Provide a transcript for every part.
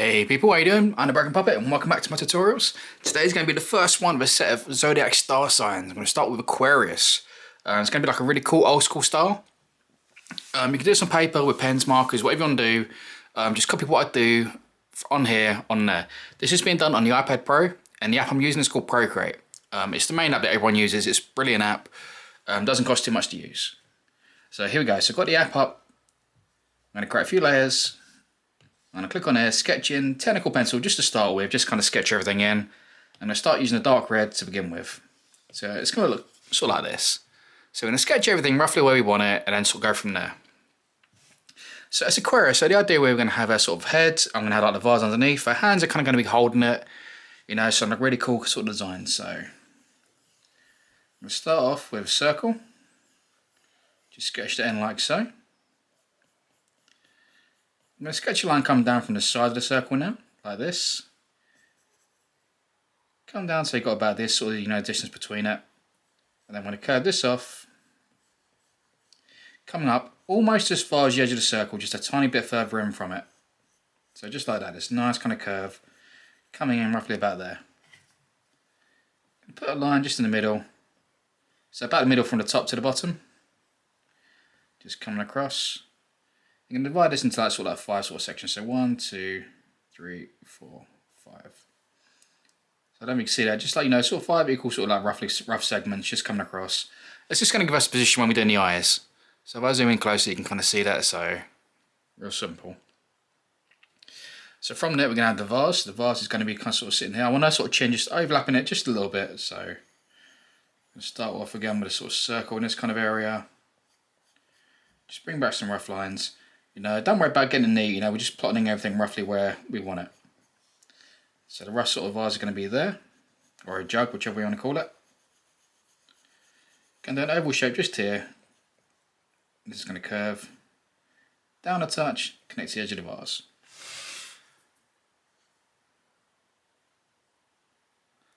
Hey people, how you doing? I'm the Broken Puppet and welcome back to my tutorials. Today's going to be the first one of a set of zodiac star signs. I'm going to start with Aquarius. It's going to be like a really cool old school style. You can do this on paper with pens, markers, whatever you want to do. Just copy what I do on here, on there. This is being done on the iPad Pro, and the app I'm using is called Procreate. It's the main app that everyone uses. It's a brilliant app. Doesn't cost too much to use. So here we go. So I've got the app up. I'm going to create a few layers. I'm going to click on here, sketch in, technical pencil just to start with, just kind of sketch everything in. I'm going to start using a dark red to begin with. So it's going to look sort of like this. So we're going to sketch everything roughly where we want it and then sort of go from there. So it's Aquarius, so the idea we're going to have a sort of head, I'm going to have like the vase underneath, our hands are kind of going to be holding it, you know, so like really cool sort of design. So I'm going to start off with a circle, just sketch the end like so. I'm going to sketch a line coming down from the side of the circle now, like this. Come down so you've got about this sort of, you know, distance between it. And then I'm going to curve this off. Coming up almost as far as the edge of the circle, just a tiny bit further in from it. So just like that, this nice kind of curve. Coming in roughly about there. Put a line just in the middle. So about the middle from the top to the bottom. Just coming across. You're going to divide this into like sort of like 5 sort of sections. So 1, 2, 3, 4, 5. So I don't know if you can see that. Just like, you know, sort of 5 equal sort of like roughly rough segments just coming across. It's just going to give us a position when we're doing the eyes. So if I zoom in closer, you can kind of see that. So real simple. So from there, we're going to have the vase. The vase is going to be kind of sort of sitting here. I want to sort of change, just overlapping it just a little bit. So I'm going to start off again with a sort of circle in this kind of area. Just bring back some rough lines. You know, don't worry about getting it neat, you know, we're just plotting everything roughly where we want it. So the rough sort of vase is going to be there, or a jug, whichever you want to call it. And then an oval shape just here. This is going to curve down a touch, connect to the edge of the vase.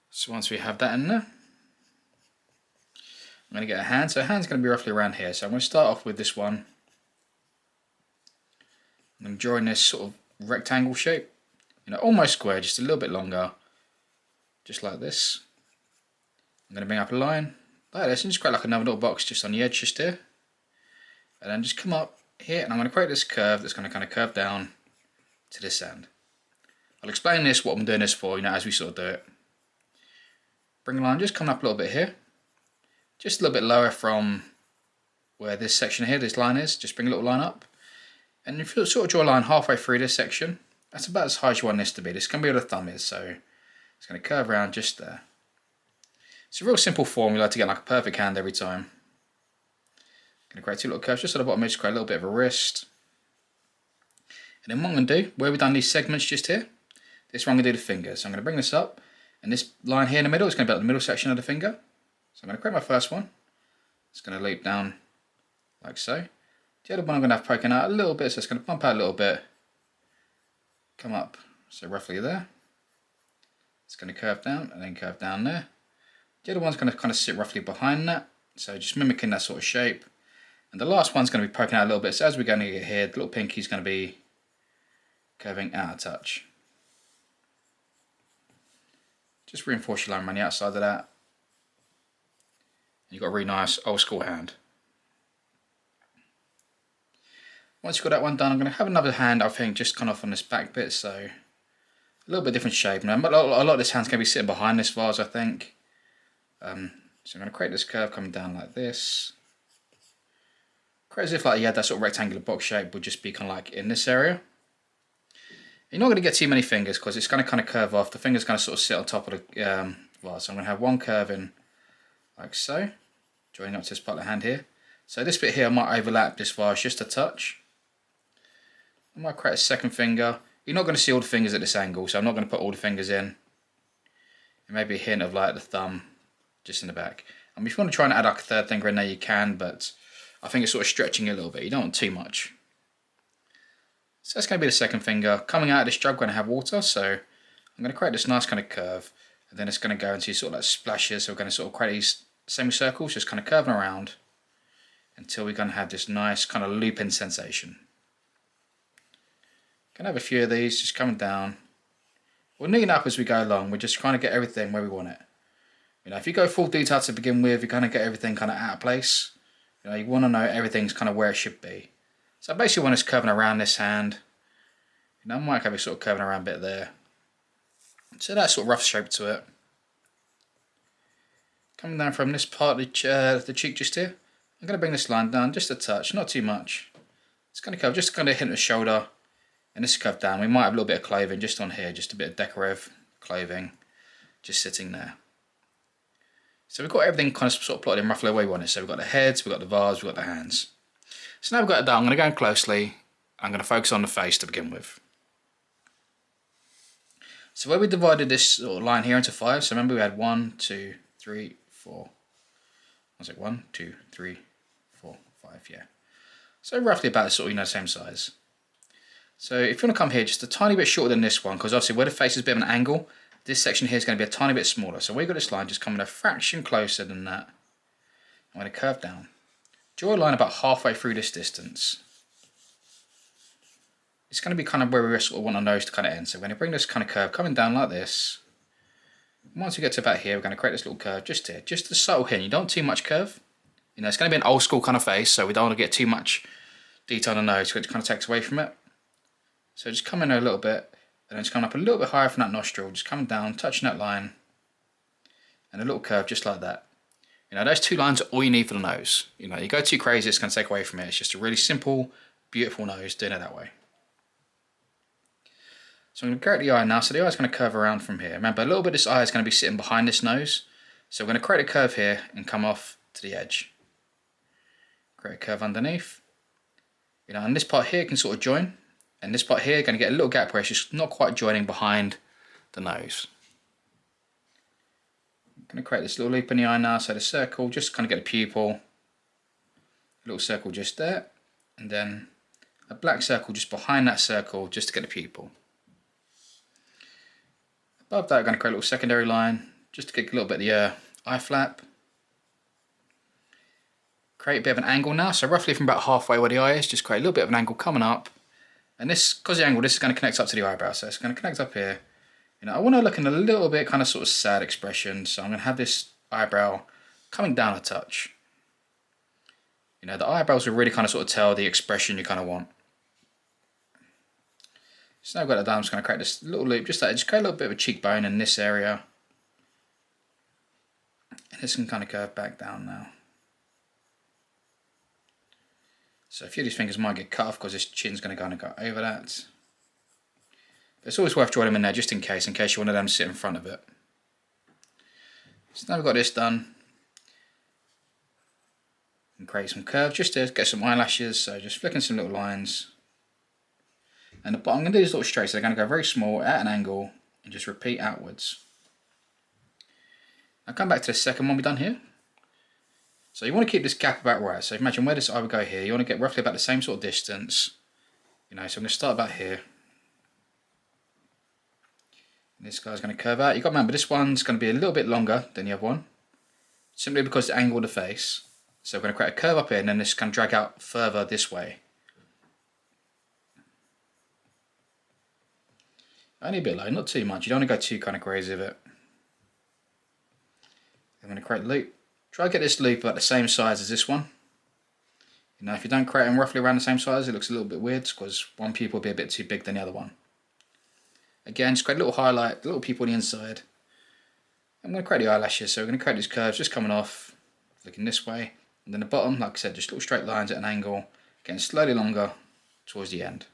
So once we have that in there, I'm going to get a hand. So a hand's going to be roughly around here. So I'm going to start off with this one. I'm drawing this sort of rectangle shape, you know, almost square, just a little bit longer, just like this. I'm going to bring up a line like this and just create like another little box just on the edge just here. And then just come up here and I'm going to create this curve that's going to kind of curve down to this end. I'll explain this, what I'm doing this for, you know, as we sort of do it. Bring a line just coming up a little bit here, just a little bit lower from where this section here, this line is, just bring a little line up. And if you sort of draw a line halfway through this section, that's about as high as you want this to be. This can be where the thumb is, so it's going to curve around just there. It's a real simple formula to get like a perfect hand every time. I'm going to create 2 little curves just at the bottom, just create a little bit of a wrist. And then what I'm going to do, where we've done these segments just here, this one I'm going to do the finger. So I'm going to bring this up, and this line here in the middle is going to be like the middle section of the finger. So I'm going to create my first one. It's going to loop down like so. The other one I'm going to have poking out a little bit, so it's going to bump out a little bit, come up, so roughly there. It's going to curve down and then curve down there. The other one's going to kind of sit roughly behind that, so just mimicking that sort of shape. And the last one's going to be poking out a little bit, so as we're going to get here, the little pinky's going to be curving out a touch. Just reinforce your line around the outside of that. And you've got a really nice old school hand. Once you've got that one done, I'm going to have another hand, I think, just kind of off on this back bit, so a little bit different shape. Now, a lot of this hand's going to be sitting behind this vase, I think. So I'm going to create this curve coming down like this. Create as if like you had that sort of rectangular box shape, would just be kind of like in this area. You're not going to get too many fingers because it's going to kind of curve off. The finger's going to sort of sit on top of the vase. So I'm going to have one curve in like so, joining up to this part of the hand here. So this bit here I might overlap this vase just a touch. I might create a second finger. You're not going to see all the fingers at this angle, so I'm not going to put all the fingers in. And maybe a hint of like the thumb just in the back. I mean, if you want to try and add like a third finger in there, you can, but I think it's sort of stretching it a little bit. You don't want too much. So that's going to be the second finger. Coming out of this jug, we're going to have water, so I'm going to create this nice kind of curve, and then it's going to go into sort of like splashes. So we're going to sort of create these semicircles, just kind of curving around until we're going to have this nice kind of looping sensation. Can have a few of these just coming down. We'll neaten up as we go along. We're just trying to get everything where we want it. You know, if you go full detail to begin with, you kind of get everything kind of out of place. You know, you want to know everything's kind of where it should be. So I basically want us curving around this hand. You know, I might have it sort of curving around a bit there. So that sort of rough shape to it. Coming down from this part of the cheek just here. I'm going to bring this line down just a touch, not too much. It's going to curve, just kind of hint the shoulder. And this curve down. We might have a little bit of clothing just on here, just a bit of decorative clothing just sitting there. So we've got everything kind of sort of plotted in roughly the way we want it. So we've got the heads, we've got the vase, we've got the hands. So now we've got it done. I'm going to go in closely. I'm going to focus on the face to begin with. So where we divided this sort of line here into 5, so remember we had 1, 2, 3, 4. Was it 1, 2, 3, 4, 5? Yeah. So roughly about the sort of, same size. So if you want to come here just a tiny bit shorter than this one, because obviously where the face is a bit of an angle, this section here is going to be a tiny bit smaller. So we've got this line just coming a fraction closer than that. I'm going to curve down. Draw a line about halfway through this distance. It's going to be kind of where we sort of want our nose to kind of end. So we're going to bring this kind of curve coming down like this. And once we get to about here, we're going to create this little curve just here. Just a subtle hint. You don't want too much curve. You know, it's going to be an old school kind of face, so we don't want to get too much detail on the nose, because it kind of takes away from it. So just come in a little bit, and then just come up a little bit higher from that nostril, just coming down, touching that line, and a little curve just like that. You know, those 2 lines are all you need for the nose. You know, you go too crazy, it's going to take away from it. It's just a really simple, beautiful nose, doing it that way. So I'm going to create the eye now, so the eye is going to curve around from here. Remember, a little bit of this eye is going to be sitting behind this nose, so we're going to create a curve here and come off to the edge. Create a curve underneath. You know, and this part here can sort of join. And this part here, going to get a little gap where it's just not quite joining behind the nose. I'm going to create this little loop in the eye now, so the circle, just kind of get a pupil. A little circle just there. And then a black circle just behind that circle, just to get a pupil. Above that, I'm going to create a little secondary line, just to get a little bit of the eye flap. Create a bit of an angle now, so roughly from about halfway where the eye is, just create a little bit of an angle coming up. And this, because the angle, this is going to connect up to the eyebrow, so it's going to connect up here. You know, I want to look in a little bit kind of sort of sad expression, so I'm going to have this eyebrow coming down a touch. You know, the eyebrows will really kind of sort of tell the expression you kind of want. So now I've got that down, I'm just going to create this little loop, just create a little bit of a cheekbone in this area. And this can kind of curve back down now. So a few of these fingers might get cut off because this chin's going to kind of go over that. But it's always worth drawing them in there just in case you want them to sit in front of it. So now we've got this done. And create some curves just to get some eyelashes. So just flicking some little lines. And the bottom, I'm going to do these little straights. So they're going to go very small at an angle and just repeat outwards. I'll come back to the second one we've done here. So you want to keep this gap about right. So imagine where this eye would go here. You want to get roughly about the same sort of distance. You know, so I'm going to start about here. And this guy's going to curve out. You've got to remember, this one's going to be a little bit longer than the other one. Simply because the angle of the face. So we're going to create a curve up here and then this can drag out further this way. Only a bit low, not too much. You don't want to go too kind of crazy with it. I'm going to create a loop. Try to get this loop about the same size as this one. You know, if you don't create them roughly around the same size, it looks a little bit weird because one pupil will be a bit too big than the other one. Again, just create a little highlight, a little pupil on the inside. I'm going to create the eyelashes, so we're going to create these curves just coming off, looking this way. And then the bottom, like I said, just little straight lines at an angle, getting slowly longer towards the end.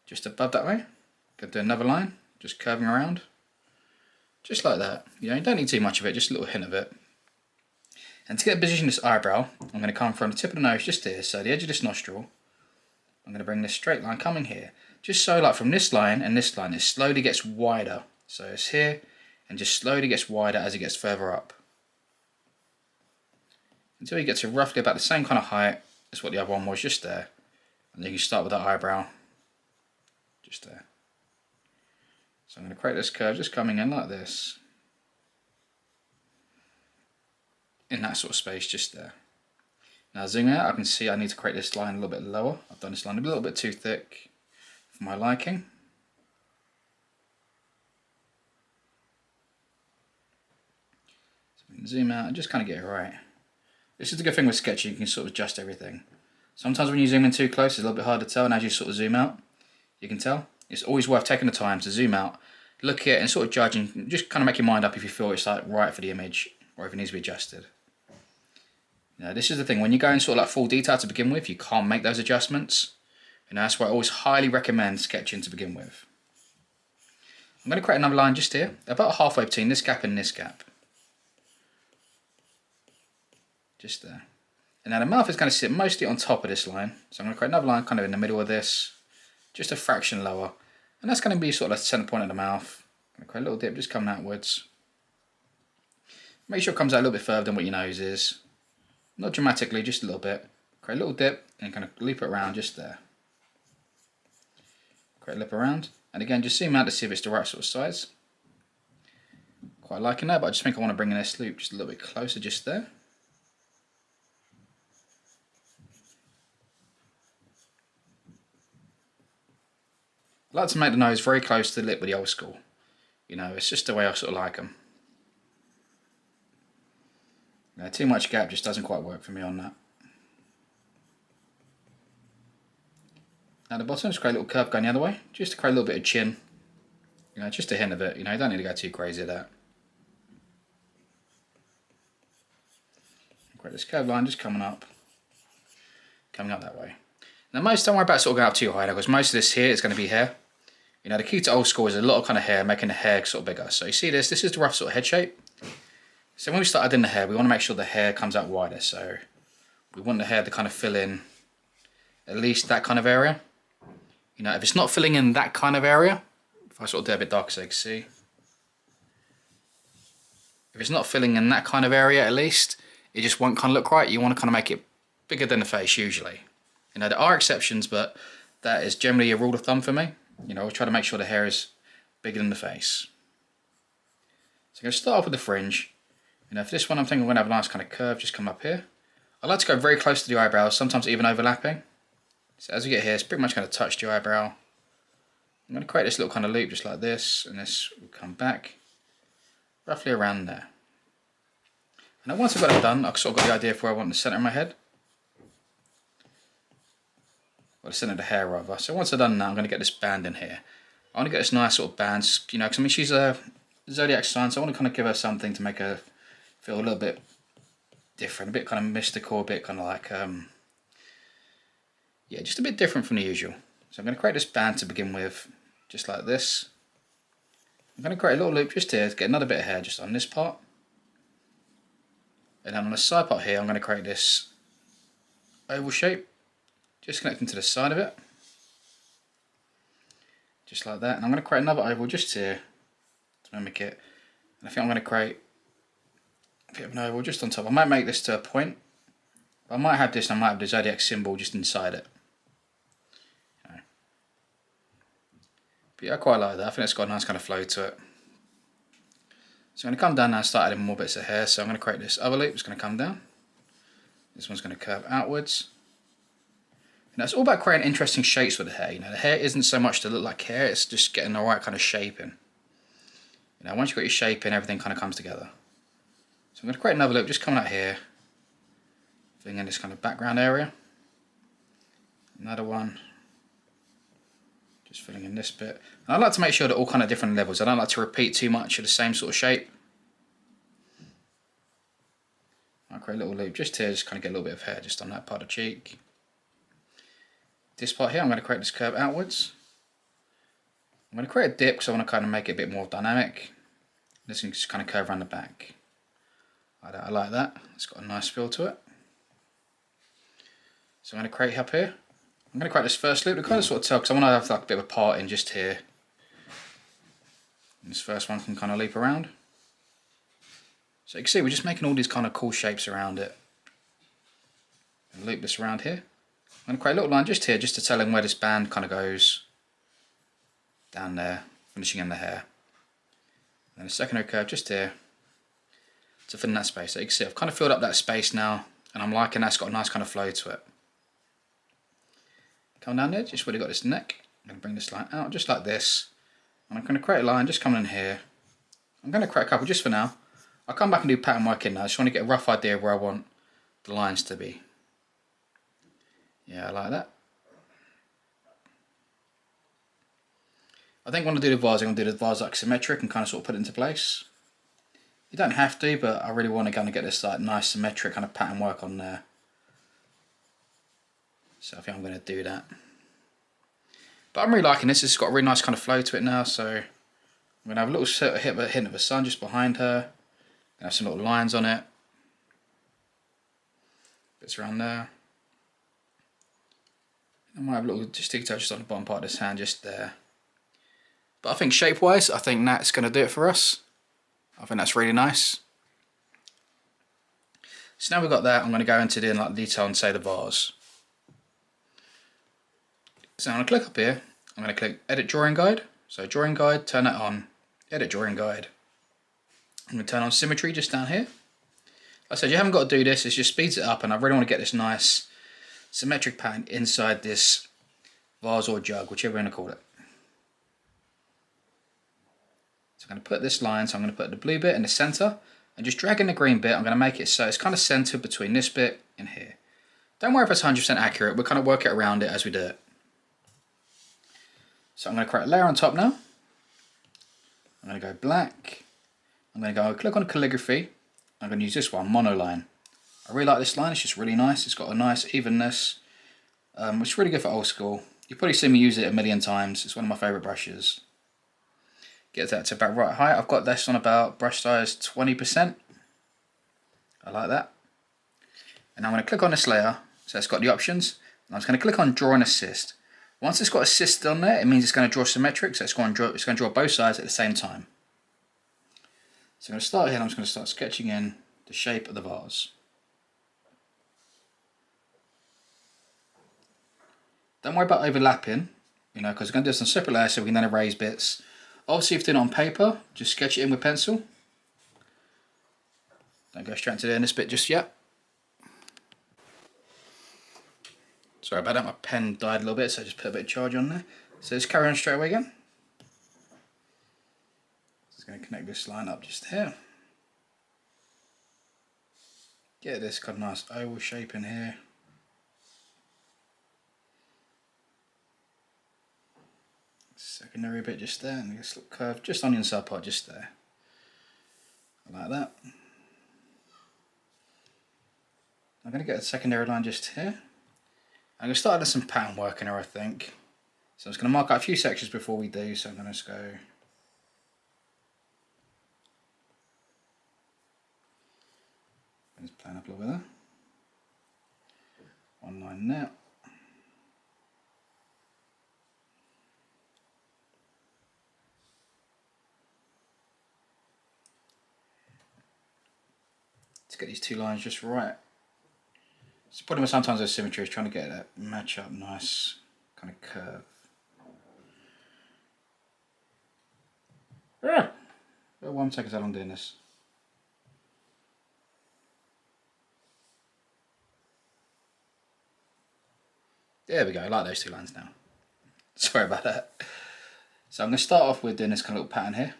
Just above that way, going to do another line, just curving around. Just like that. You know, you don't need too much of it, just a little hint of it. And to get a position of this eyebrow, I'm going to come from the tip of the nose just here, so the edge of this nostril. I'm going to bring this straight line coming here. Just so like from this line and this line, it slowly gets wider. So it's here, and just slowly gets wider as it gets further up. Until you get to roughly about the same kind of height as what the other one was just there. And then you start with that eyebrow. Just there. So I'm going to create this curve just coming in like this. In that sort of space just there. Now zoom out, I can see I need to create this line a little bit lower. I've done this line a little bit too thick. for my liking. So we can zoom out and just kind of get it right. This is the good thing with sketching, you can sort of adjust everything. Sometimes when you zoom in too close, it's a little bit hard to tell, and as you sort of zoom out, you can tell. It's always worth taking the time to zoom out, look at it and sort of judge, and just kind of make your mind up if you feel it's like right for the image or if it needs to be adjusted. Now, this is the thing, when you go in sort of like full detail to begin with, you can't make those adjustments. And that's why I always highly recommend sketching to begin with. I'm going to create another line just here, about halfway between this gap and this gap. Just there. And now the mouth is going to sit mostly on top of this line. So I'm going to create another line kind of in the middle of this, just a fraction lower. And that's going to be sort of the centre point of the mouth. I'm going to create a little dip just coming outwards. Make sure it comes out a little bit further than what your nose is. Not dramatically, just a little bit. Create a little dip and kind of loop it around just there. Create a lip around. And again, just zoom out to see if it's the right sort of size. Quite liking that, but I just think I want to bring in this loop just a little bit closer just there. I like to make the nose very close to the lip with the old school. You know, it's just the way I sort of like them. Now, too much gap just doesn't quite work for me on that. At the bottom, just create a little curve going the other way, just to create a little bit of chin. You know, just a hint of it. You know, you don't need to go too crazy with that. Create this curved line just coming up that way. Now, don't worry about sort of going up too high, because most of this here is going to be hair. You know, the key to old school is a lot of kind of hair, making the hair sort of bigger. So you see this is the rough sort of head shape. So when we start adding the hair, we want to make sure the hair comes out wider. So we want the hair to kind of fill in at least that kind of area. You know, if it's not filling in that kind of area, if I sort of do a bit darker so you can see. If it's not filling in that kind of area at least, it just won't kind of look right. You want to kind of make it bigger than the face usually. You know, there are exceptions, but that is generally a rule of thumb for me. You know, I try to make sure the hair is bigger than the face. So I'm going to start off with the fringe. You know, for this one I'm thinking I'm going to have a nice kind of curve just come up here. I like to go very close to the eyebrows, sometimes even overlapping. So as we get here, it's pretty much going to touch the eyebrow. I'm going to create this little kind of loop just like this, and this will come back roughly around there. And then once I've got that done, I've sort of got the idea of where I want the centre of my head. Or the centre of the hair rather. So once I've done that, I'm going to get this band in here. I want to get this nice sort of band, you know, because I mean she's a zodiac sign, so I want to kind of give her something to make her feel a little bit different, a bit kind of mystical, a bit kind of like, yeah, just a bit different from the usual. So I'm going to create this band to begin with, just like this. I'm going to create a little loop just here to get another bit of hair just on this part. And then on the side part here, I'm going to create this oval shape, just connecting to the side of it. Just like that. And I'm going to create another oval just here to mimic it. And I think I'm going to create a bit of an oval just on top. I might make this to a point. But I might have this and I might have the zodiac symbol just inside it. But yeah, I quite like that. I think it's got a nice kind of flow to it. So I'm going to come down now and start adding more bits of hair. So I'm going to create this other loop. It's going to come down. This one's going to curve outwards. And it's all about creating interesting shapes with the hair. You know, the hair isn't so much to look like hair. It's just getting the right kind of shape in. You know, once you've got your shape in, everything kind of comes together. So I'm going to create another loop just coming out here. Filling in this kind of background area. Another one. Just filling in this bit. And I like to make sure they're all kind of different levels. I don't like to repeat too much of the same sort of shape. I'll create a little loop just here, just kind of get a little bit of hair just on that part of the cheek. This part here, I'm going to create this curve outwards. I'm going to create a dip because I want to kind of make it a bit more dynamic. This can just kind of curve around the back. I like that. It's got a nice feel to it. So I'm going to create up here. I'm going to create this first loop to kind of sort of tell, because I want to have like a bit of a part in just here. And this first one can kind of loop around. So you can see we're just making all these kind of cool shapes around it. And loop this around here. I'm going to create a little line just here, just to tell him where this band kind of goes. Down there, finishing in the hair. And then a secondary curve just here. To fill in that space. So you can see I've kind of filled up that space now. And I'm liking that's got a nice kind of flow to it. Come down there, just where you've got this neck. I'm going to bring this line out just like this. And I'm going to create a line just coming in here. I'm going to create a couple just for now. I'll come back and do pattern work in now. I just want to get a rough idea of where I want the lines to be. Yeah, I like that. I think when I do the vase, I'm going to do the vase like symmetric and kind of sort of put it into place. You don't have to, but I really want to kind of get this like nice symmetric kind of pattern work on there. So I think I'm going to do that. But I'm really liking this. It's got a really nice kind of flow to it now. So I'm going to have a little sort of hint of the sun just behind her. Have some little lines on it. Bits around there. I might have a little just stick touches on the bottom part of this hand just there. But I think shape-wise, I think that's going to do it for us. I think that's really nice. So now we've got that, I'm going to go into doing like detail and say the vase. So I'm going to click up here. I'm going to click Edit Drawing Guide. So Drawing Guide, turn that on. Edit Drawing Guide. I'm going to turn on Symmetry just down here. Like I said, you haven't got to do this, it just speeds it up, and I really want to get this nice symmetric pattern inside this vase or jug, whichever you want to call it. So I'm going to put this line, so I'm going to put the blue bit in the center, and just dragging the green bit, I'm going to make it so it's kind of centered between this bit and here. Don't worry if it's 100% accurate, we'll kind of work it around it as we do it. So I'm going to create a layer on top now. I'm going to go black. I'm going to go click on Calligraphy. I'm going to use this one, Monoline. I really like this line, it's just really nice. It's got a nice evenness. It's really good for old school. You've probably seen me use it a million times. It's one of my favourite brushes. Get that to about right height. I've got this on about brush size 20%. I like that. And I'm going to click on this layer. So it's got the options. And I'm just going to click on Draw and Assist. Once it's got Assist on there, it means it's going to draw symmetric. So it's going to draw both sides at the same time. So I'm going to start here and I'm just going to start sketching in the shape of the vase. Don't worry about overlapping, you know, because we're going to do some separate layers so we can then erase bits. Obviously, if you're doing it on paper, just sketch it in with pencil. Don't go straight into doing this bit just yet. Sorry about that, my pen died a little bit, so I just put a bit of charge on there. So let's carry on straight away again. Just going to connect this line up just here. Get this kind of nice oval shape in here. Secondary bit just there, and this little curve just on the inside part just there. I like that. I'm going to get a secondary line just here. I'm going to start adding some pattern work in here, I think. So I'm just going to mark out a few sections before we do, so I'm going to just go. Just plan up a little bit there. One line there. To get these two lines just right. So putting sometimes with symmetry is trying to get that match up nice kind of curve. Ah! 1 second how long doing this. There we go, I like those two lines now. Sorry about that. So I'm going to start off with doing this kind of little pattern here.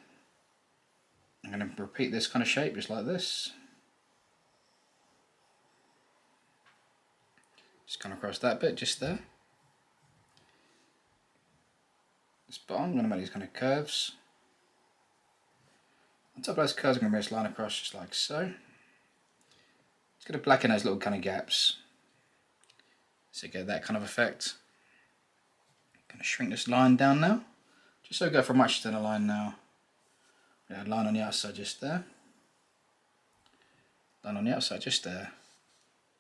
I'm going to repeat this kind of shape just like this. Just come across that bit just there. This bottom, I'm going to make these kind of curves. On top of those curves, I'm going to bring this line across just like so. Just going to blacken those little kind of gaps. So you get that kind of effect. I'm going to shrink this line down now. Just so we go for a much thinner line now. Yeah, line on the outside just there. Line on the outside just there.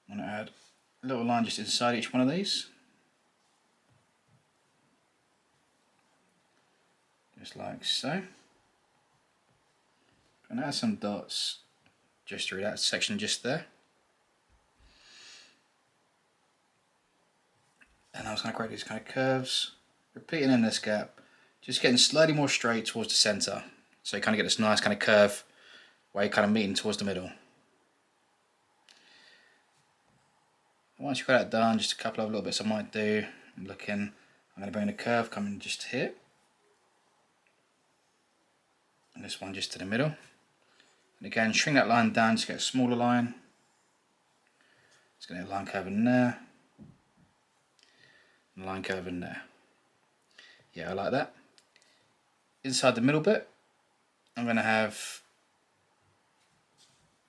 I'm going to add a little line just inside each one of these. Just like so. And add some dots just through that section just there. And I was going to create these kind of curves, repeating in this gap, just getting slightly more straight towards the center. So you kind of get this nice kind of curve where you're kind of meeting towards the middle. Once you've got that done, just a couple of little bits I might do. I'm I'm going to bring the curve coming just here. And this one just to the middle. And again, shrink that line down to get a smaller line. It's going to get a line curve in there. And a line curve in there. Yeah, I like that. Inside the middle bit, I'm going to have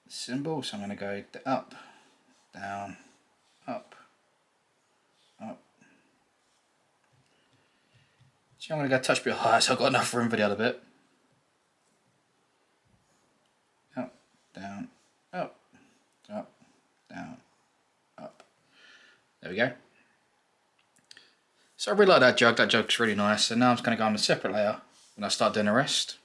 the symbol. So I'm going to go up, down, up, up. So I'm going to go a touch bit higher so I've got enough room for the other bit. Up, down, up, up, down, up. There we go. So I really like that jug. That jug's really nice. So now I'm just going to go on a separate layer when I start doing the rest.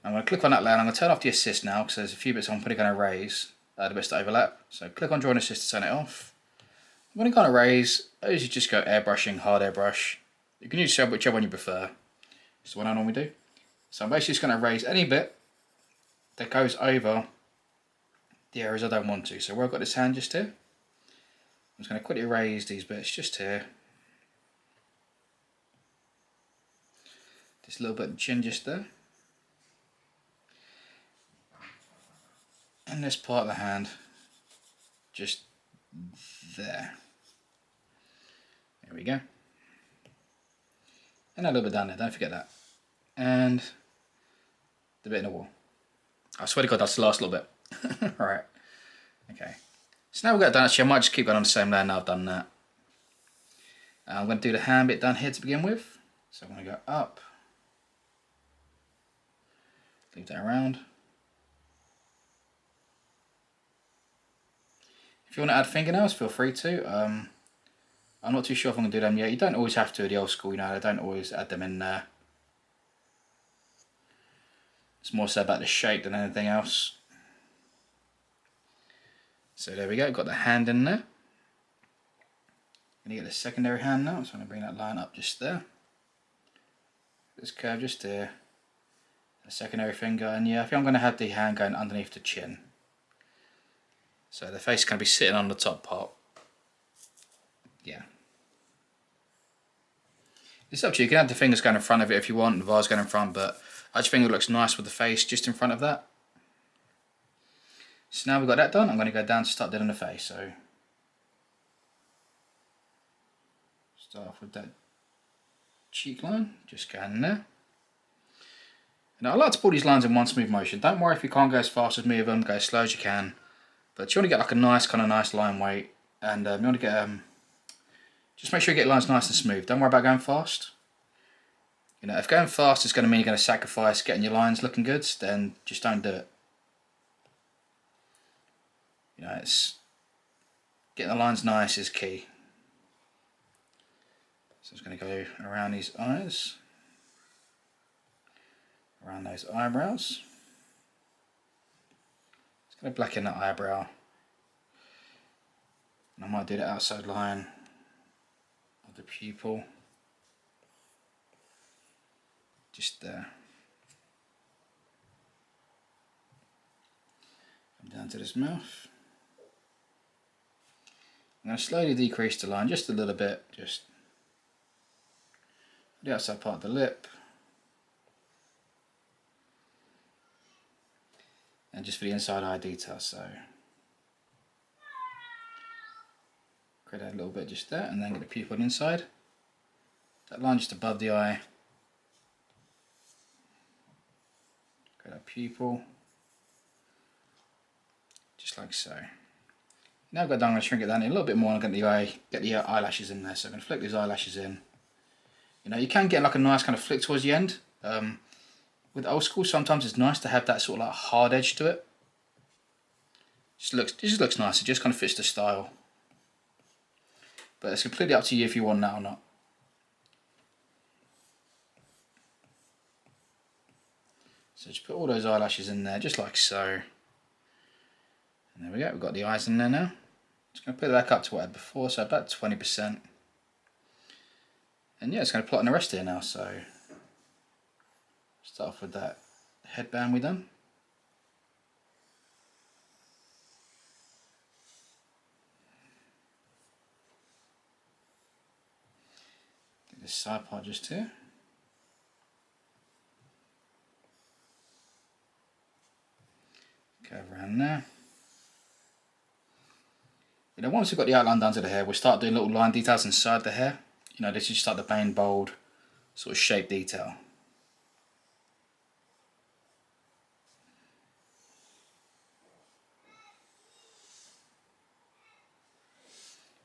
I'm going to click on that layer and I'm going to turn off the assist now because there's a few bits I'm probably going to erase. The bits to overlap. So click on drawing assist to turn it off. I'm going to go on erase. I usually just go airbrushing, hard airbrush. You can use whichever one you prefer. It's the one I normally do. So I'm basically just going to erase any bit that goes over the areas I don't want to. So where I've got this hand just here, I'm just going to quickly erase these bits just here. Just a little bit of chin just there. And this part of the hand, just there. There we go. And a little bit down there, don't forget that. And the bit in the wall. I swear to God, that's the last little bit. Right. Okay. So now we've got it done. Actually, I might just keep going on the same layer now I've done that. I'm going to do the hand bit down here to begin with. So I'm going to go up. Leave that around. If you want to add fingernails, feel free to. I'm not too sure if I'm going to do them yet. You don't always have to, the old school, you know, I don't always add them in there. It's more so about the shape than anything else. So there we go, got the hand in there. I'm going to get the secondary hand now, so I'm going to bring that line up just there. This curve just here. A secondary finger, and yeah, I think I'm going to have the hand going underneath the chin. So the face is going to be sitting on the top part. Yeah. It's up to you. You can have the fingers going in front of it if you want, the vase going in front, but I just think it looks nice with the face just in front of that. So now we've got that done, I'm going to go down to start doing the face. So start off with that cheek line, just go in there. Now I like to pull these lines in one smooth motion. Don't worry if you can't go as fast as me with them, go as slow as you can. But you want to get like a nice line weight, and you want to get just make sure you get lines nice and smooth. Don't worry about going fast. You know, if going fast is going to mean you're going to sacrifice getting your lines looking good, then just don't do it. You know, it's getting the lines nice is key. So I'm just going to go around these eyes, around those eyebrows. Just going to blacken that eyebrow. And I might do the outside line of the pupil. Just there. Come down to this mouth. I'm going to slowly decrease the line just a little bit, just the outside part of the lip. And just for the inside eye detail, so create a little bit just there, and then get the pupil on the inside. That line just above the eye. Create a pupil, just like so. Now I've got done, I'm going to shrink it down a little bit more and get the eyelashes in there. So I'm going to flick these eyelashes in. You know, you can get like a nice kind of flick towards the end. With old school, sometimes it's nice to have that sort of like hard edge to it. It just looks nice. It just kind of fits the style. But it's completely up to you if you want that or not. So just put all those eyelashes in there, just like so. And there we go. We've got the eyes in there now. Just going to put it back up to what I had before, so about 20%. And yeah, it's going to plot in the rest here now. So start off with that headband we done. this side part just here. Go around there. You know, once we've got the outline done to the hair, we'll start doing little line details inside the hair. You know, this is just like the main bold sort of shape detail.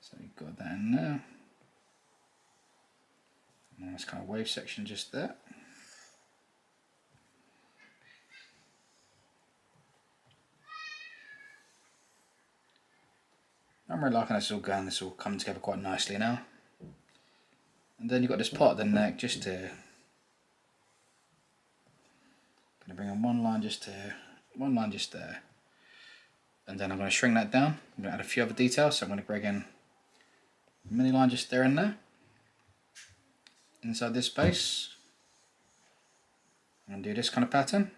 So we've got that in there. Nice kind of wave section just there. I'm really liking this all going, this all coming together quite nicely now. And then you've got this part of the neck just here. Going to bring in one line just here, one line just there. And then I'm going to shrink that down. I'm going to add a few other details, so I'm going to bring in a mini line just there and there. Inside this space. I'm going to do this kind of pattern.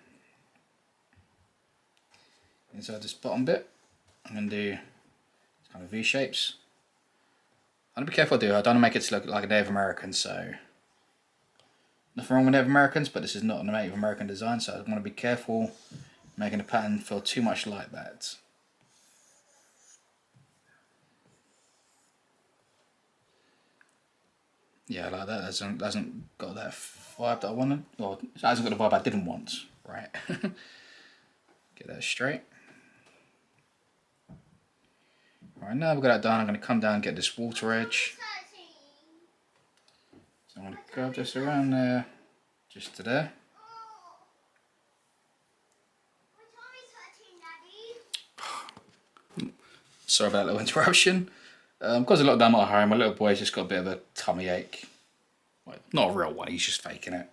Inside this bottom bit, I'm going to do kind of V shapes. I'm going to be careful what I do. I don't want to make it look like a Native American, so nothing wrong with Native Americans, but this is not a Native American design, so I want to be careful making the pattern feel too much like that. Yeah, like that. Hasn't got that vibe that I wanted, or it hasn't got the vibe I didn't want. Right. Get that straight. Alright, now we've got that done, I'm going to come down and get this water edge. So I'm going to grab this around there, just to there. Sorry about that little interruption. Because of lockdown at home, my little boy's just got a bit of a tummy ache. Well, not a real one, he's just faking it.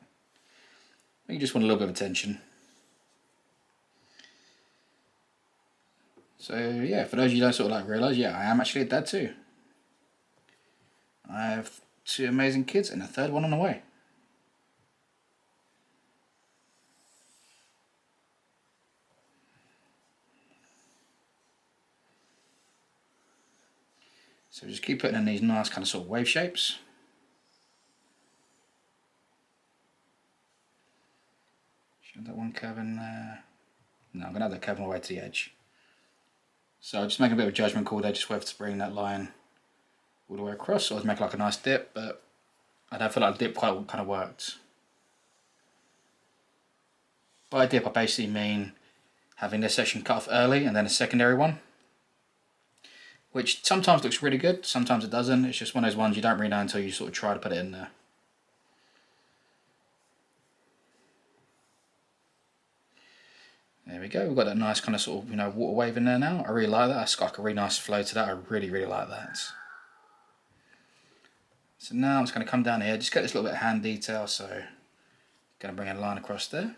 He just want a little bit of attention. So yeah, for those of you who don't sort of like realise, yeah, I am actually a dad too. I have 2 amazing kids and a 3rd one on the way. So just keep putting in these nice kind of sort of wave shapes. Should that one curve in there? No, I'm going to have that curve all the way to the edge. So just make a bit of a judgment call there, just whether to bring that line all the way across or to make like a nice dip, but I don't feel like the dip quite kind of worked. By dip I basically mean having this section cut off early and then a secondary one, which sometimes looks really good, sometimes it doesn't. It's just one of those ones you don't really know until you sort of try to put it in there. There we go, we've got that nice kind of sort of, you know, water wave in there now. I really like that, it's got like a really nice flow to that, I really like that. So now I'm just going to come down here, just get this little bit of hand detail, so I'm going to bring a line across there.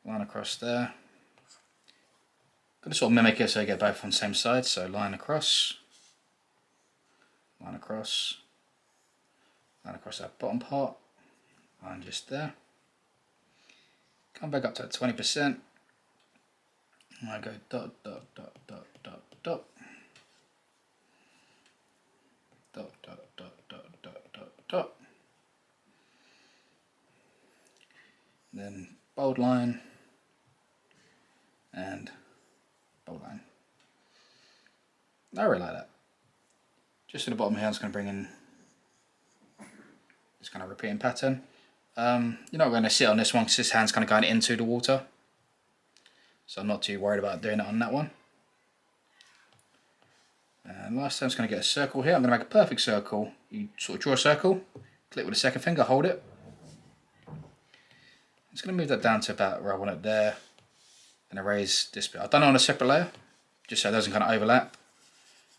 Line across there. Going to sort of mimic it so you get both on the same side, so line across. Line across. Line across that bottom part. Line just there. Come back up to 20%. And I go dot, dot, dot, dot, dot, dot. Dot, dot, dot, dot, dot, dot, dot. Then bold line. And bold line. I really like that. Just at the bottom here, I'm just going to bring in this kind of repeating pattern. You're not going to sit on this one because this hand's kind of going into the water. So I'm not too worried about doing it on that one. And last time I'm just going to get a circle here. I'm going to make a perfect circle. You sort of draw a circle, click with the second finger, hold it. I'm just going to move that down to about where I want it there. And erase this bit. I've done it on a separate layer, just so it doesn't kind of overlap.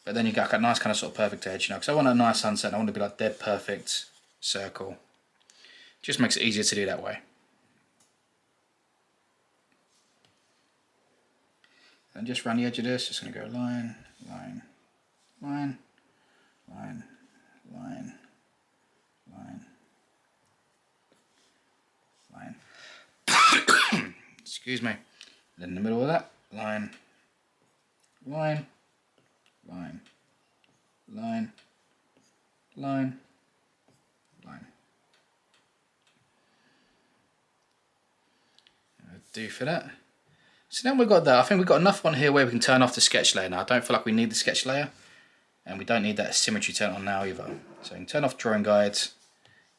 But then you get a nice kind of sort of perfect edge, you know, because I want a nice sunset. I want it to be like dead perfect circle. Just makes it easier to do that way. And just around the edge of this, just going to go line, line, line, line, line, line, line. Excuse me. And then in the middle of that, line, line, line, line, line, do for that. So then we've got that. I think we've got enough on here where we can turn off the sketch layer now. I don't feel like we need the sketch layer, and we don't need that symmetry turned on now either. So we can turn off drawing guides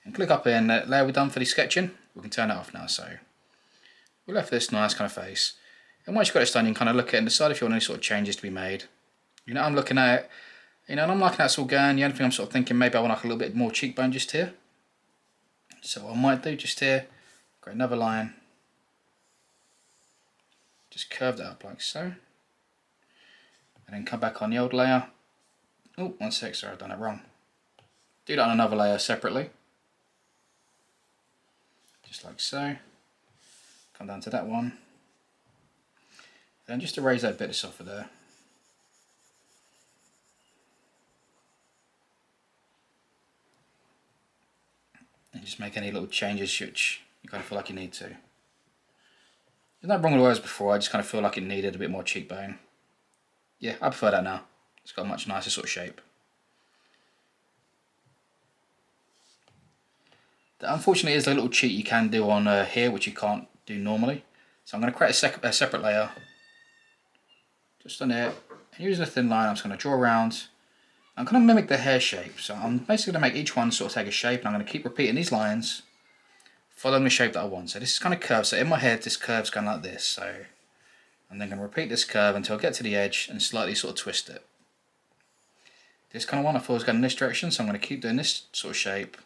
and click up in that layer we've done for the sketching. We can turn it off now. So we're left with this nice kind of face. And once you've got this done, you can kind of look at it and decide if you want any sort of changes to be made. You know, I'm looking at it, you know, and I'm liking that it's all going. The only thing I'm sort of thinking, maybe I want like a little bit more cheekbone just here. So what I might do just here, got another line. Just curve that up like so. And then come back on the old layer. Oh, 1 sec, sorry, I've done it wrong. Do that on another layer separately. Just like so. Come down to that one. Then just erase that bit that's off of there. And just make any little changes which you kind of feel like you need to. There's nothing wrong with the words before, I just kind of feel like it needed a bit more cheekbone. Yeah, I prefer that now. It's got a much nicer sort of shape. That unfortunately is a little cheat you can do on here, which you can't do normally. So I'm going to create a separate layer. Just on it. And using a thin line, I'm just going to draw around. I'm going to mimic the hair shape. So I'm basically going to make each one sort of take a shape, and I'm going to keep repeating these lines, following the shape that I want. So this is kind of curved. So in my head, this curve's going like this. So I'm then going to repeat this curve until I get to the edge and slightly sort of twist it. This kind of one I feel is going in this direction, so I'm going to keep doing this sort of shape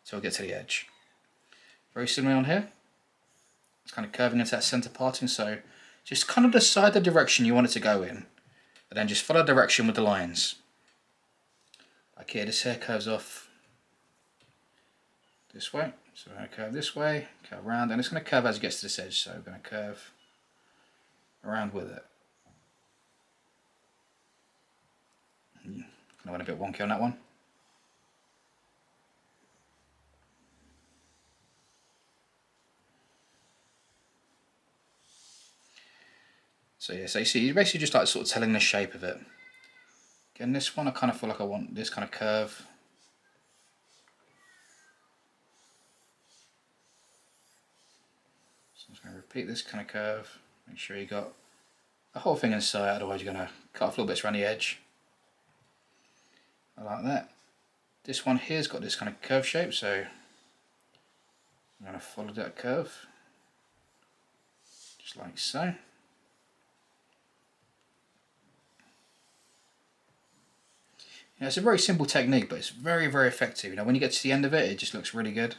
until I get to the edge. Very similar on here. It's kind of curving into that center parting, so just kind of decide the direction you want it to go in, but then just follow direction with the lines. Like here, this hair curves off this way, so we're going to curve this way, curve around, and it's going to curve as it gets to this edge, so we're going to curve around with it. I went a bit wonky on that one. So yeah, so you see, you're basically just like sort of telling the shape of it. Again, this one I kind of feel like I want this kind of curve. So I'm just going to repeat this kind of curve. Make sure you got the whole thing inside, otherwise you're going to cut off little bits around the edge. I like that. This one here's got this kind of curve shape, so I'm going to follow that curve. Just like so. Yeah, it's a very simple technique, but it's very, very effective. You know, when you get to the end of it, it just looks really good.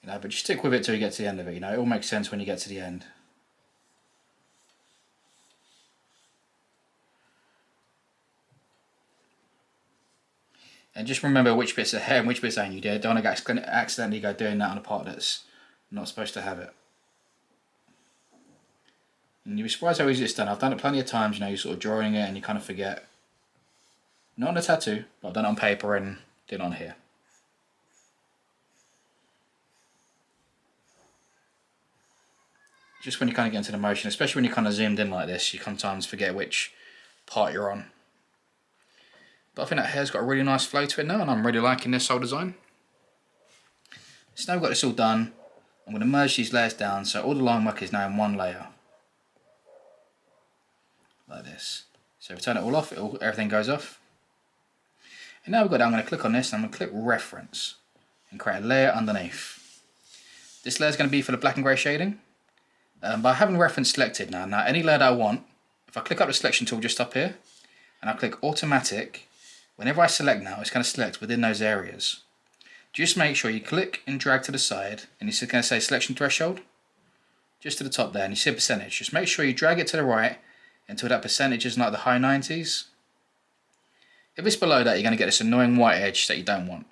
You know, but just stick with it till you get to the end of it. You know, it all makes sense when you get to the end. And just remember which bits are hair and which bits ain't. You don't want to accidentally go doing that on a part that's not supposed to have it. And you'll be surprised how easy it's done. I've done it plenty of times, you know, you're sort of drawing it and you kind of forget. Not on a tattoo, but I've done it on paper and did it on here. Just when you kind of get into the motion, especially when you're kind of zoomed in like this, you sometimes forget which part you're on. But I think that hair's got a really nice flow to it now, and I'm really liking this whole design. So now we've got this all done, I'm going to merge these layers down so all the line work is now in one layer. Like this. So if we turn it all off, everything goes off. And now we've got that, I'm going to click on this and I'm going to click reference and create a layer underneath. This layer is going to be for the black and grey shading. By having reference selected now any layer that I want, if I click up the selection tool just up here and I click automatic, whenever I select now, it's going to select within those areas. Just make sure you click and drag to the side, and it's going to say selection threshold, just to the top there, and you see a percentage. Just make sure you drag it to the right until that percentage is like the high 90s. If it's below that, you're going to get this annoying white edge that you don't want.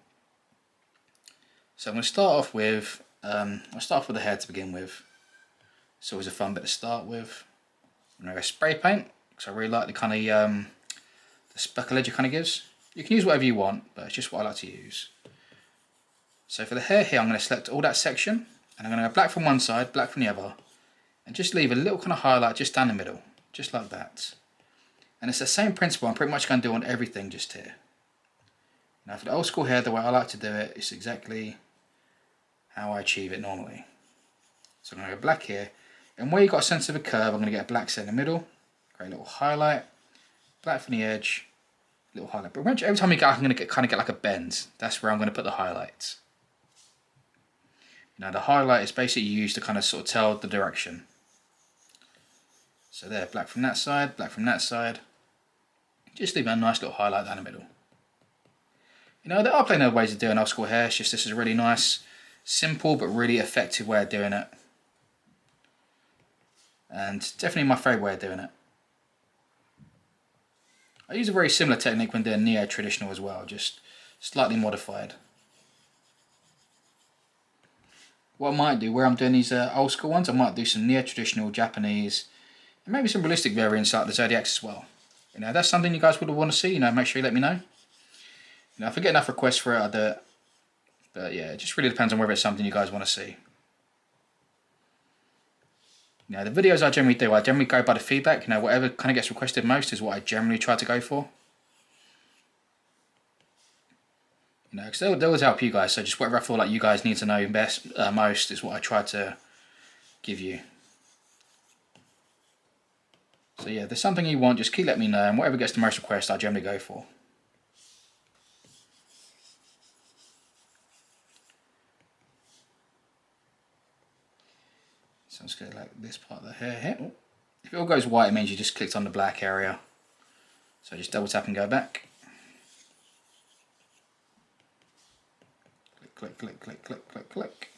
So I'm going to start off with, I'll start off with the hair to begin with. It's always a fun bit to start with. I'm going to go spray paint, because I really like the kind of the speckle edge it kind of gives. You can use whatever you want, but it's just what I like to use. So for the hair here, I'm going to select all that section, and I'm going to go black from one side, black from the other, and just leave a little kind of highlight just down the middle, just like that. And it's the same principle I'm pretty much going to do on everything just here. Now for the old school hair, the way I like to do it is exactly how I achieve it normally. So I'm going to go black here, and where you've got a sense of a curve, I'm going to get a black set in the middle, create a little highlight, black from the edge, little highlight. But every time you go, I'm going to kind of get like a bend. That's where I'm going to put the highlights. Now the highlight is basically used to kind of sort of tell the direction. So there, black from that side, black from that side. Just leave a nice little highlight down the middle. You know, there are plenty of ways of doing old school hair. It's just this is a really nice, simple but really effective way of doing it. And definitely my favourite way of doing it. I use a very similar technique when doing neo-traditional as well, just slightly modified. What I might do, where I'm doing these old school ones, I might do some neo-traditional Japanese, and maybe some realistic variants like the Zodiacs as well. You know, if that's something you guys would want to see, you know, make sure you let me know. You know, if I get enough requests for it, I'll do it. But yeah, it just really depends on whether it's something you guys want to see. You know, the videos I generally do, I generally go by the feedback. You know, whatever kind of gets requested most is what I generally try to go for. You know, because they'll always help you guys. So just whatever I feel like you guys need to know best, most is what I try to give you. So yeah, if there's something you want, just keep letting me know, and whatever gets the most requests, I generally go for. So I'm just going to like this part of the hair here. Oh. If it all goes white, it means you just clicked on the black area. So just double tap and go back. Click, click, click, click, click, click.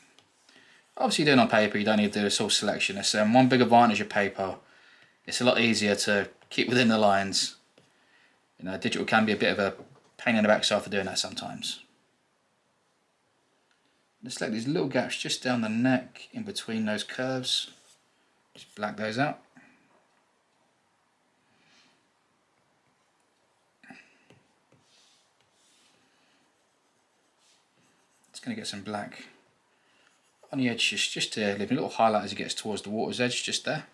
Obviously doing on paper, you don't need to do a source selection. It's one big advantage of paper. It's a lot easier to keep within the lines. You know, digital can be a bit of a pain in the backside for doing that sometimes. Just select these little gaps just down the neck in between those curves. Just black those out. It's going to get some black on the edge, just to leave a little highlight as it gets towards the water's edge, just there.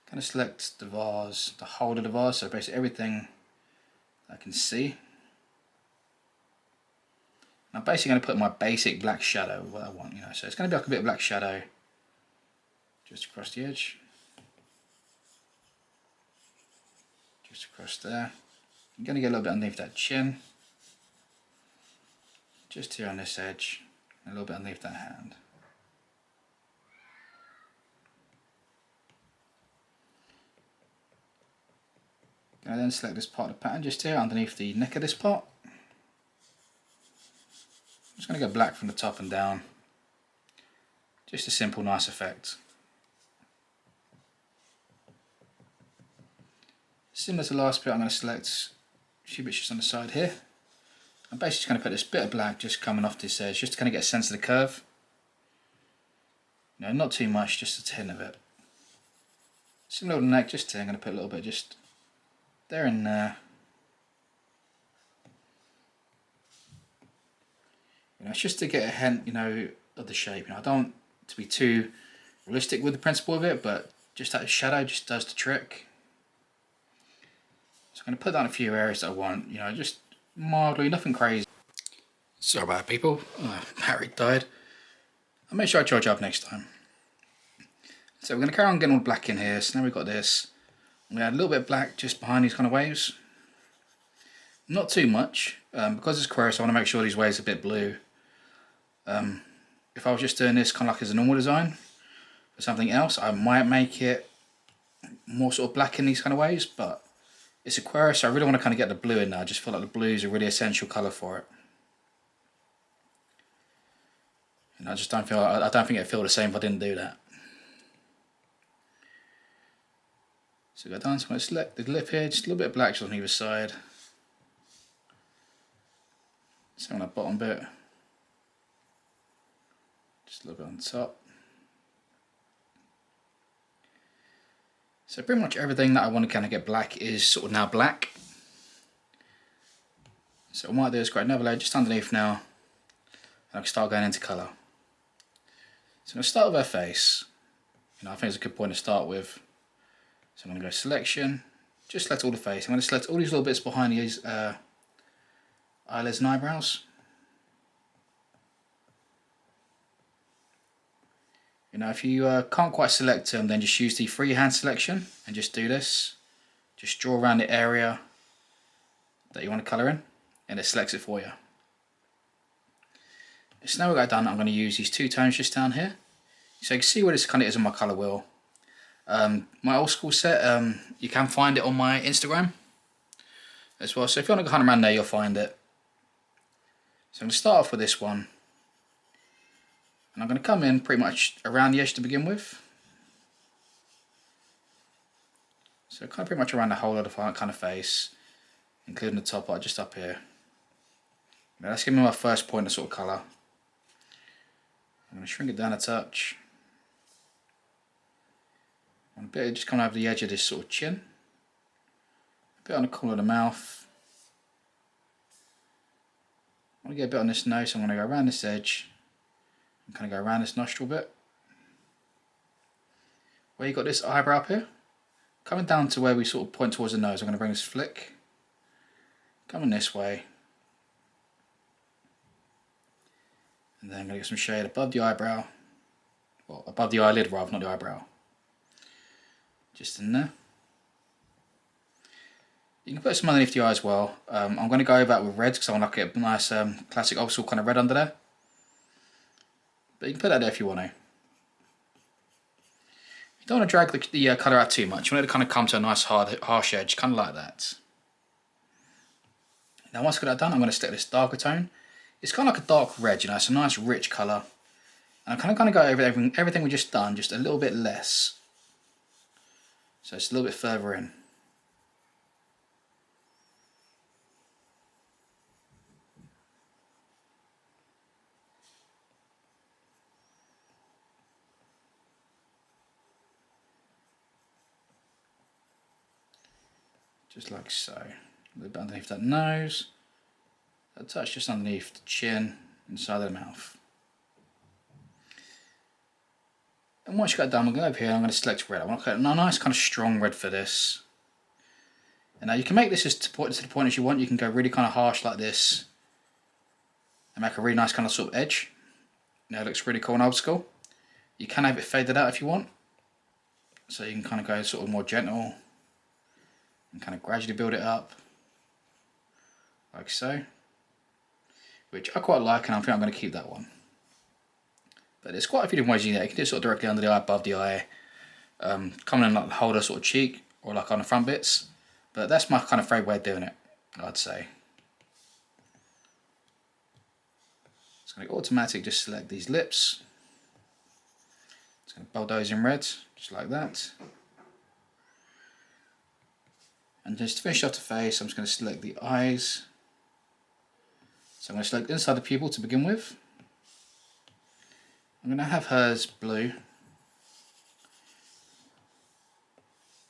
Kind of select the vase, the whole of the vase, so basically everything I can see. I'm basically going to put my basic black shadow what I want, you know. So it's going to be like a bit of black shadow just across the edge, just across there. I'm going to get a little bit underneath that chin, just here on this edge, and a little bit underneath that hand. And then select this part of the pattern just here underneath the neck of this part. I'm just going to go black from the top and down. Just a simple, nice effect. Similar to the last bit, I'm going to select a few bits just on the side here. I'm basically just going to put this bit of black just coming off this edge, just to kind of get a sense of the curve. You know, not too much, just a tin of it. Similar to the neck, just here, I'm going to put a little bit just there and there. You know, it's just to get a hint, you know, of the shape. You know, I don't want to be too realistic with the principle of it, but just that shadow just does the trick. So I'm going to put down a few areas that I want, you know, just mildly, nothing crazy. Sorry about it, people. Battery died. I'll make sure I charge up next time. So we're going to carry on getting all the black in here. So now we've got this. We add a little bit of black just behind these kind of waves. Not too much, because it's Aquarius, I want to make sure these waves are a bit blue. If I was just doing this kind of like as a normal design for something else, I might make it more sort of black in these kind of waves, but it's Aquarius, so I really want to kind of get the blue in there. I just feel like the blue is a really essential colour for it. And I just don't feel, I don't think it'd feel the same if I didn't do that. So go down, so I'm going to select the lip here, just a little bit of black just on either side. So on that bottom bit, just a little bit on top. So pretty much everything that I want to kind of get black is sort of now black. So what I might do is grab another layer just underneath now, and I can start going into colour. So I'm going to start with her face. You know, I think it's a good point to start with. So I'm going to go selection, just select all the face. I'm going to select all these little bits behind these eyelids and eyebrows. You know, if you can't quite select them, then just use the freehand selection and just do this. Just draw around the area that you want to colour in, and it selects it for you. So now we've got it done, I'm going to use these two tones just down here. So you can see where this kind of is on my colour wheel. My old school set, you can find it on my Instagram as well. So if you want to go around there, you'll find it. So I'm going to start off with this one. And I'm going to come in pretty much around the edge to begin with. So kind of pretty much around the whole of the kind of face, including the top part just up here. Now let's give me my first point of sort of colour. I'm going to shrink it down a touch. And a bit just coming over the edge of this sort of chin. A bit on the corner of the mouth. I want to get a bit on this nose, so I'm going to go around this edge. And kind of go around this nostril bit. Where you got this eyebrow up here, coming down to where we sort of point towards the nose, I'm going to bring this flick. Coming this way. And then I'm going to get some shade above the eyebrow. Well, above the eyelid rather, not the eyebrow. Just in there. You can put some underneath the eye as well. I'm going to go over that with red because I want to get a nice classic old school kind of red under there. But you can put that there if you want to. You don't want to drag the colour out too much. You want it to kind of come to a nice harsh edge, kind of like that. Now once I've got that done, I'm going to select this darker tone. It's kind of like a dark red, you know, it's a nice rich colour. And I'm kind of go over everything we just done, just a little bit less. So it's a little bit further in. Just like so. A little bit underneath that nose. A touch just underneath the chin, inside of the mouth. And once you've got it done, we'll go over here and I'm going to select red. I want to get a nice kind of strong red for this. And now you can make this as to the point as you want. You can go really kind of harsh like this. And make a really nice kind of sort of edge. Now it looks really cool and old school. You can have it faded out if you want. So you can kind of go sort of more gentle. And kind of gradually build it up. Like so. Which I quite like, and I think I'm going to keep that one. But there's quite a few different ways you can do that. You can do it sort of directly under the eye, above the eye, coming in like the holder sort of cheek, or like on the front bits. But that's my kind of favourite way of doing it, I'd say. It's going to automatic just select these lips. It's going to bulldoze in red, just like that. And just to finish off the face, I'm just going to select the eyes. So I'm going to select inside the pupil to begin with. I'm going to have hers blue.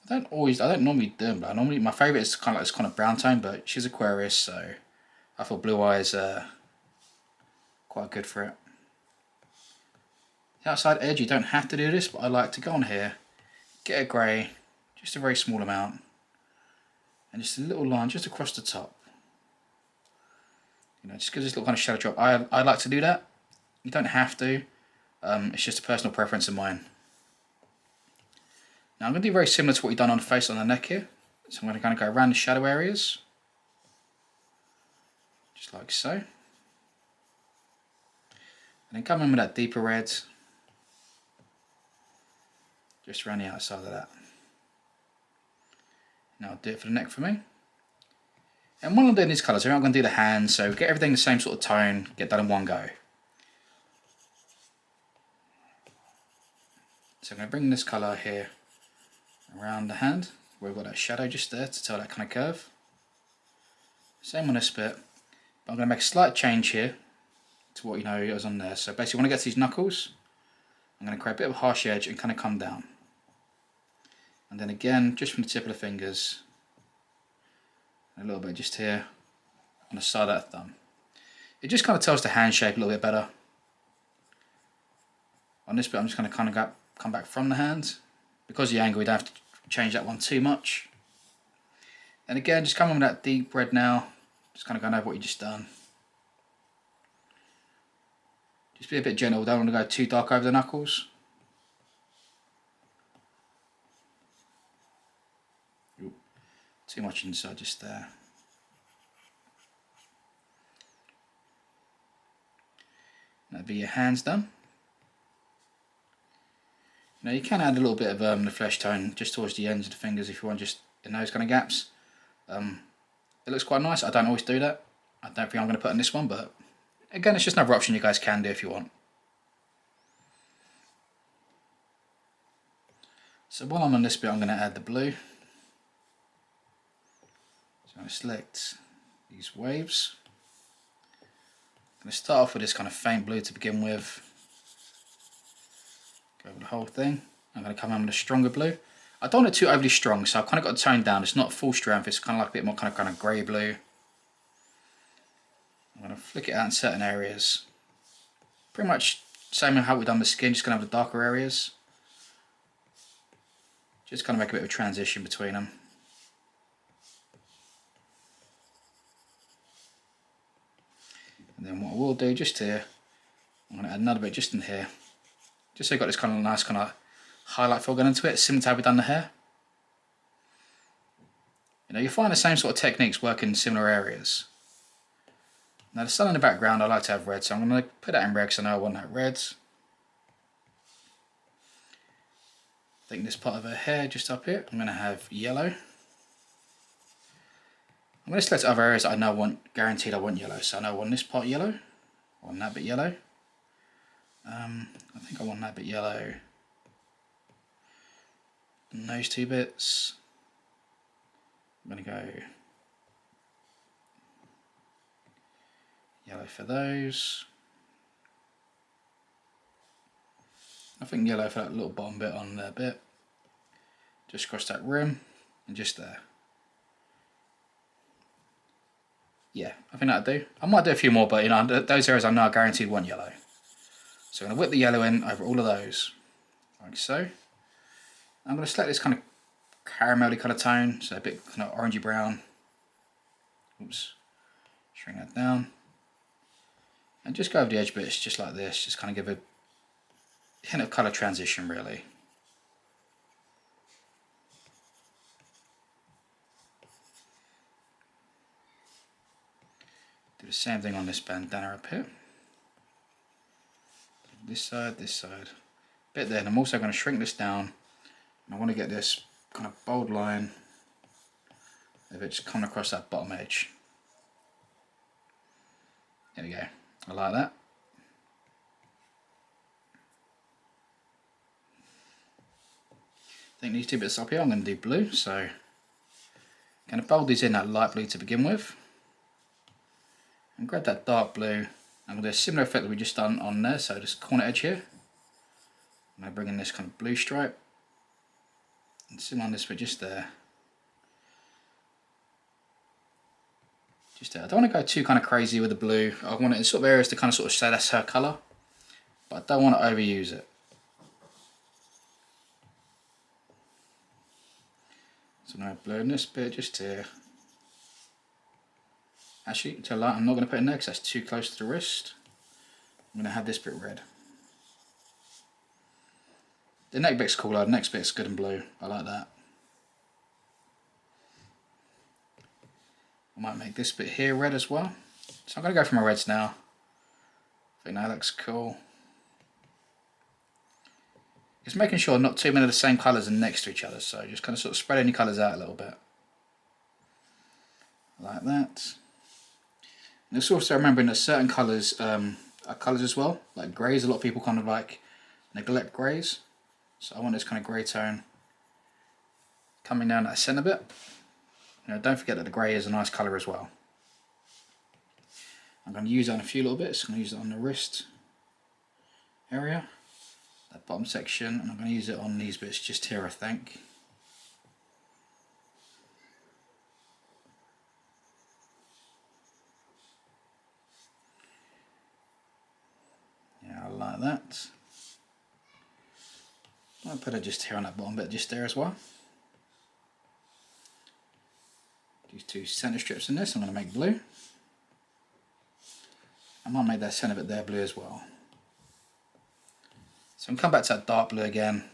I don't normally do them, but my favourite is kind of like this kind of brown tone, but she's Aquarius, so I thought blue eyes are quite good for it. The outside edge, you don't have to do this, but I like to go on here, get a grey, just a very small amount, and just a little line just across the top. You know, just gives this little kind of shadow drop. I like to do that. You don't have to. It's just a personal preference of mine. Now I'm going to do very similar to what we've done on the face on the neck here. So I'm going to kind of go around the shadow areas. Just like so. And then come in with that deeper red. Just around the outside of that. Now I'll do it for the neck for me. And while I'm doing these colours here, I'm going to do the hands, so get everything the same sort of tone, get that in one go. So I'm going to bring this colour here around the hand, where we've got that shadow just there to tell that kind of curve. Same on this bit, but I'm going to make a slight change here to what you know was on there. So basically when I get to these knuckles, I'm going to create a bit of a harsh edge and kind of come down. And then again, just from the tip of the fingers, a little bit just here on the side of that thumb. It just kind of tells the hand shape a little bit better. On this bit I'm just going to kind of come back from the hand. Because of the angle we don't have to change that one too much. And again, just come in with that deep red now, Just kind of going over what you just done. Just be a bit gentle, don't want to go too dark over the knuckles. Ooh, too much inside just there. That'd be your hands done. Now you can add a little bit of the flesh tone just towards the ends of the fingers if you want, just in those kind of gaps. It looks quite nice. I don't always do that. I don't think I'm going to put in this one, but again, it's just another option you guys can do if you want. So while I'm on this bit, I'm going to add the blue. So I'm going to select these waves. I'm going to start off with this kind of faint blue to begin with. Go over the whole thing. I'm going to come in with a stronger blue. I don't want it too overly strong, so I've kind of got to tone down. It's not full strength, it's kind of like a bit more kind of grey blue. I'm going to flick it out in certain areas. Pretty much same as how we've done the skin, just going to have the darker areas. Just kind of make a bit of a transition between them. And then what I will do just here, I'm going to add another bit just in here. Just so you've got this kind of nice kind of highlight fill going into it, similar to how we've done the hair. You know, you find the same sort of techniques work in similar areas. Now the sun in the background I like to have red, so I'm going to put that in red because I know I want that red. I think this part of her hair just up here, I'm going to have yellow. I'm going to select other areas that I know guaranteed I want yellow. So I know I want this part yellow, I want that bit yellow. I think I want that bit yellow. And those two bits, I'm going to go yellow for those. I think yellow for that little bottom bit on there bit. Just across that rim and just there. Yeah, I think that'll do. I might do a few more, but you know, those areas I know I guaranteed want yellow. So I'm going to whip the yellow in over all of those, like so. I'm going to select this kind of caramelly kind of tone, so a bit kind of orangey brown. Oops, shrink that down. And just go over the edge bits just like this, just kind of give a hint of colour transition really. Do the same thing on this bandana up here. This side, bit there, and I'm also going to shrink this down. And I want to get this kind of bold line of it just coming across that bottom edge. There we go. I like that. I think these two bits up here I'm going to do blue, so I'm going to bold these in that light blue to begin with. And grab that dark blue. I'm going to do a similar effect that we just done on there, so this corner edge here. I'm going to bring in this kind of blue stripe. And similar on this bit just there. Just there. I don't want to go too kind of crazy with the blue. I want it in sort of areas to kind of sort of say that's her colour. But I don't want to overuse it. So I'm going to blur in this bit just here. Actually, to light, I'm not going to put it in there because that's too close to the wrist. I'm going to have this bit red. The neck bit's cooler, the next bit's good and blue. I like that. I might make this bit here red as well. So I'm going to go for my reds now. I think that looks cool. It's making sure not too many of the same colours are next to each other, so just kind of sort of spread any colours out a little bit. Like that. And it's also remembering that certain colours are colours as well, like greys. A lot of people kind of like neglect greys, so I want this kind of grey tone coming down that centre bit. You know, don't forget that the grey is a nice colour as well. I'm going to use it on a few little bits. I'm going to use it on the wrist area, that bottom section, and I'm going to use it on these bits just here, I think. Like that. I'll put it just here on that bottom bit, just there as well. These two centre strips in this, I'm going to make blue. I might make that centre bit there blue as well. So I'm come back to that dark blue again.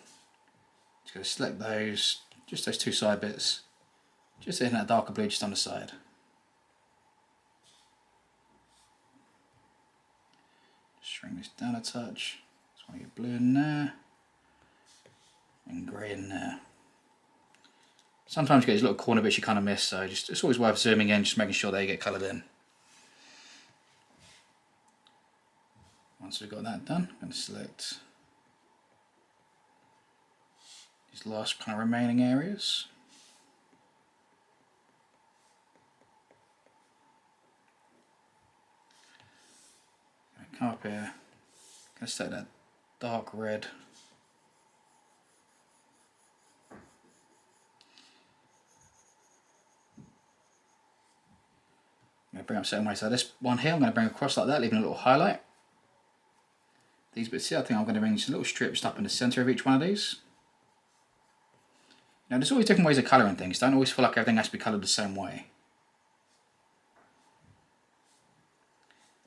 Just going to select those, just those two side bits, just hitting that darker blue just on the side. Shrink this down a touch. Just want to get blue in there and grey in there. Sometimes you get these little corner bits you kind of miss, so it's always worth zooming in, just making sure they get coloured in. Once we've got that done, I'm going to select these last kind of remaining areas. Come up here, I'm going to set that dark red. I'm going to bring up certain way. So this one here, I'm going to bring across like that, leaving a little highlight. These bits here, I think I'm going to bring just little strips up in the centre of each one of these. Now there's always different ways of colouring things. Don't always feel like everything has to be coloured the same way.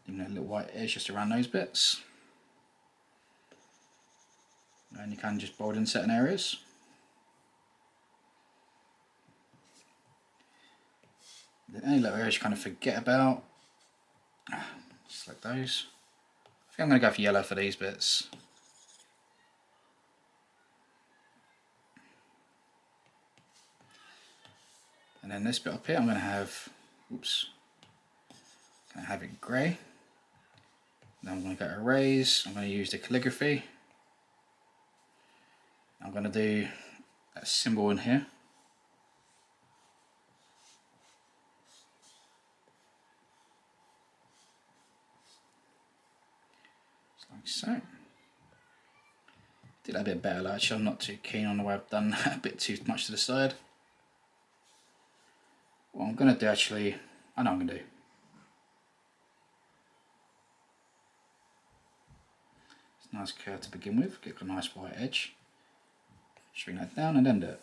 Leaving a little white edge just around those bits. And you can just bold in certain areas. Then any little areas you kind of forget about, select those. I think I'm going to go for yellow for these bits. And then this bit up here I'm going to have, oops, going to have it grey. Then I'm going to go to erase, I'm going to use the calligraphy. I'm going to do a symbol in here. Just like so. Did that a bit better, actually I'm not too keen on the way I've done that, a bit too much to the side. What I'm going to do actually, I know what I'm going to do. It's a nice curve to begin with, get a nice white edge. Shrink that down and end it.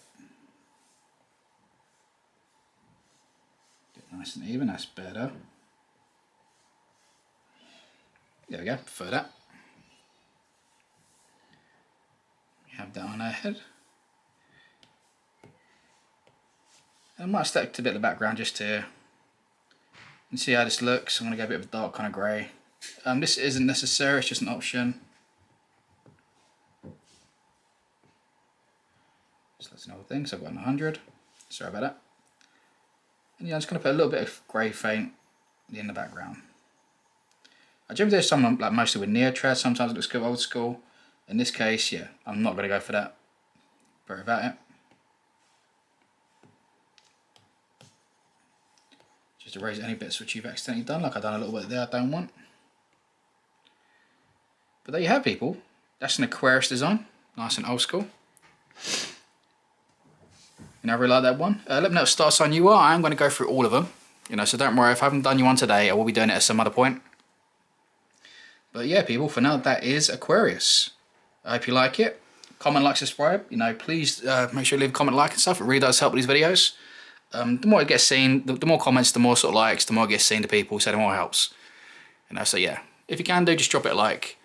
Get nice and even, that's better. There we go, prefer that. We have that on our head. And I might stick to a bit of the background just here. And see how this looks. I'm going to go a bit of a dark kind of grey. This isn't necessary, it's just an option. So that's another thing, so I've got an 100. Sorry about that. And yeah, I'm just going to put a little bit of grey paint in the background. I generally do some like mostly with neotrad, sometimes it looks good old school. In this case, yeah, I'm not going to go for that. Worry about it. Just erase any bits which you've accidentally done, like I've done a little bit there I don't want. But there you have, people. That's an Aquarius design, nice and old school. You know, I really like that one. Let me know what star sign you are. I am going to go through all of them. You know, so don't worry, if I haven't done you one today, I will be doing it at some other point. But yeah, people, for now, that is Aquarius. I hope you like it. Comment, like, subscribe. You know, please make sure you leave a comment, like, and stuff. It really does help with these videos. The more it gets seen, the more comments, the more sort of likes, the more it gets seen to people, so the more it helps. You know, so yeah, if you can do, just drop it a like.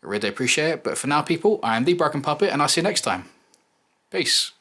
I really do appreciate it. But for now, people, I am the Broken Puppet, and I'll see you next time. Peace.